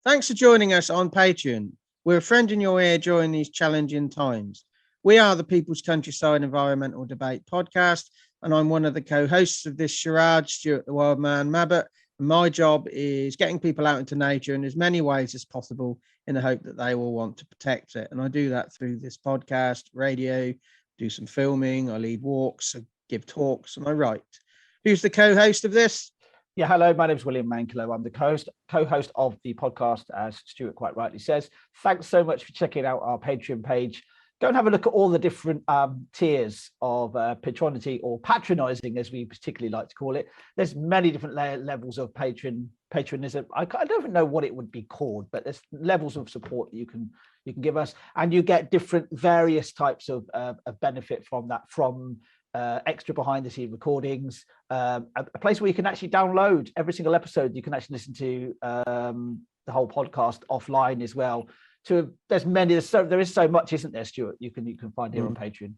Thanks for joining us on Patreon. We're a friend in your ear during these challenging times. We are the People's Countryside Environmental Debate Podcast, and I'm one of the co-hosts of this charade, Stuart the Wild Man Mabbott. And my job is getting people out into nature in as many ways as possible in the hope that they will want to protect it. And I do that through this podcast, radio, do some filming, I lead walks, I give talks, and I write. Who's the co-host of this? Yeah, hello, my name's William Manklow. I'm the co-host of the podcast, as Stuart quite rightly says. Thanks so much for checking out our Patreon page. Go and have a look at all the different tiers of patronity, or patronising, as we particularly like to call it. There's many different levels of patronism. I don't even know what it would be called, but there's levels of support that you can give us, and you get different various types of benefit from that, from extra behind the scene recordings, a place where you can actually download every single episode. You can actually listen to the whole podcast offline as well. There is so much, isn't there, Stuart? You can find here on Patreon.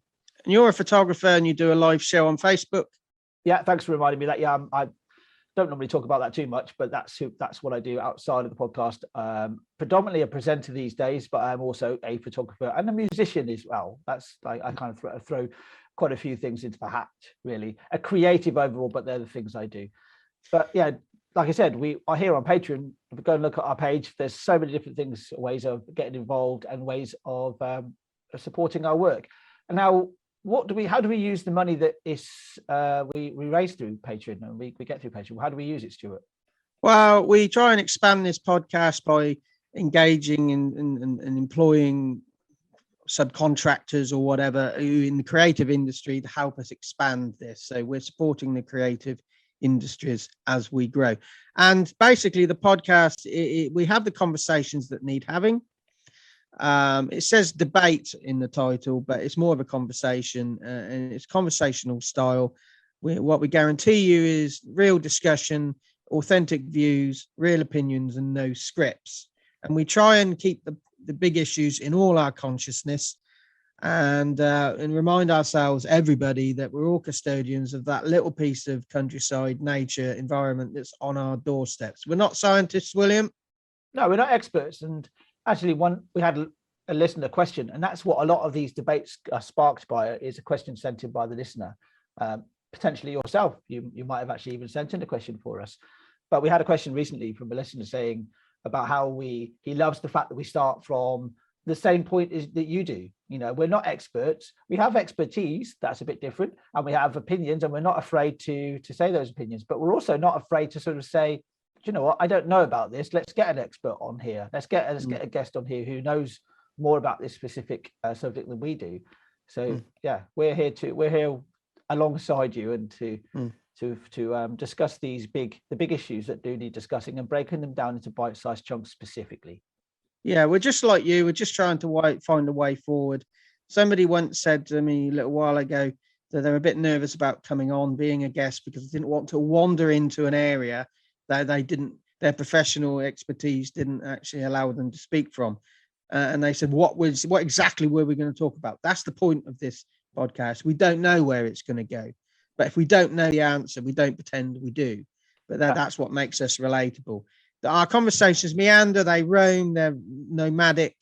And you're a photographer and you do a live show on Facebook. Yeah, thanks for reminding me that. Yeah, I don't normally talk about that too much, but that's what I do outside of the podcast. Predominantly a presenter these days, but I'm also a photographer and a musician as well. That's I kind of throw quite a few things into the hat, really. A creative overall, but they're the things I do. But yeah, like I said, we are here on Patreon. If you go and look at our page, there's so many different things, ways of getting involved and ways of supporting our work. And now, how do we use the money that is we raise through Patreon and we get through Patreon? How do we use it, Stuart? Well, we try and expand this podcast by engaging and employing subcontractors or whatever in the creative industry to help us expand this. So we're supporting the creative industries as we grow. And basically the podcast, we have the conversations that need having. It says debate in the title, but it's more of a conversation, and it's conversational style. What we guarantee you is real discussion, authentic views, real opinions, and no scripts. And we try and keep the big issues in all our consciousness, and remind ourselves, everybody, that we're all custodians of that little piece of countryside nature environment that's on our doorsteps. We're not scientists, William. No, we're not experts. And actually, we had a listener question, and that's what a lot of these debates are sparked by, is a question sent in by the listener. Potentially yourself, you might have actually even sent in a question for us. But we had a question recently from a listener saying about how he loves the fact that we start from the same point that you do. You know, we're not experts. We have expertise, that's a bit different, and we have opinions, and we're not afraid to say those opinions. But we're also not afraid to sort of say, you know what, I don't know about this. Let's get an expert on here. Let's get a guest on here who knows more about this specific subject than we do. So yeah, we're here alongside you, and to discuss the big issues that do need discussing, and breaking them down into bite-sized chunks specifically. Yeah, we're just like you. We're just trying to find a way forward. Somebody once said to me a little while ago that they're a bit nervous about coming on, being a guest, because they didn't want to wander into an area that their professional expertise didn't actually allow them to speak from. And they said, what exactly were we going to talk about? That's the point of this podcast. We don't know where it's going to go. But if we don't know the answer, we don't pretend we do. But that's what makes us relatable. Our conversations meander, they roam, they're nomadic,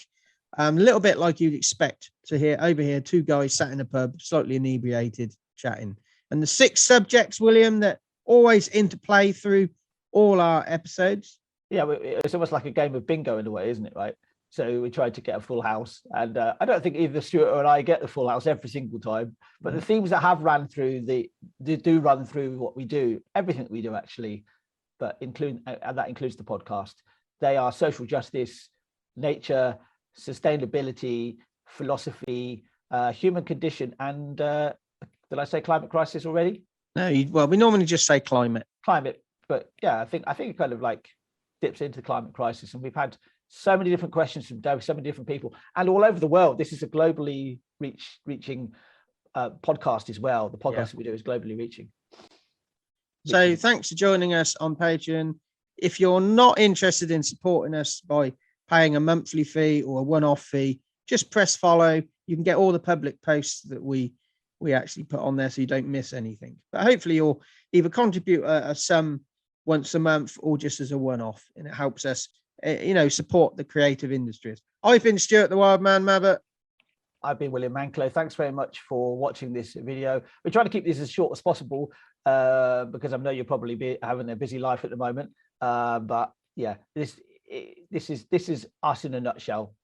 a little bit like you'd expect to hear over here, two guys sat in a pub, slightly inebriated, chatting. And the 6 subjects, William, that always interplay through all our episodes. Yeah, it's almost like a game of bingo in a way, isn't it, right? So we tried to get a full house, and I don't think either Stuart or I get the full house every single time, but the themes that have ran through they do run through what we do, everything that we do actually, but that includes the podcast. They are social justice, nature, sustainability, philosophy, human condition, and did I say climate crisis already? No, we normally just say climate, but yeah, I think it kind of like dips into the climate crisis, and we've had so many different questions from so many different people, and all over the world. This is a globally reaching podcast as well. The podcast that we do is globally reaching. So thanks for joining us on Patreon. If you're not interested in supporting us by paying a monthly fee or a one-off fee, just press follow. You can get all the public posts that we actually put on there, so you don't miss anything. But hopefully you'll either contribute a sum once a month or just as a one-off, and it helps us support the creative industries. I've been Stuart the Wild Man Mabbott. I've been William Manklow. Thanks very much for watching this video. We're trying to keep this as short as possible because I know you're probably having a busy life at the moment. But yeah, this is us in a nutshell.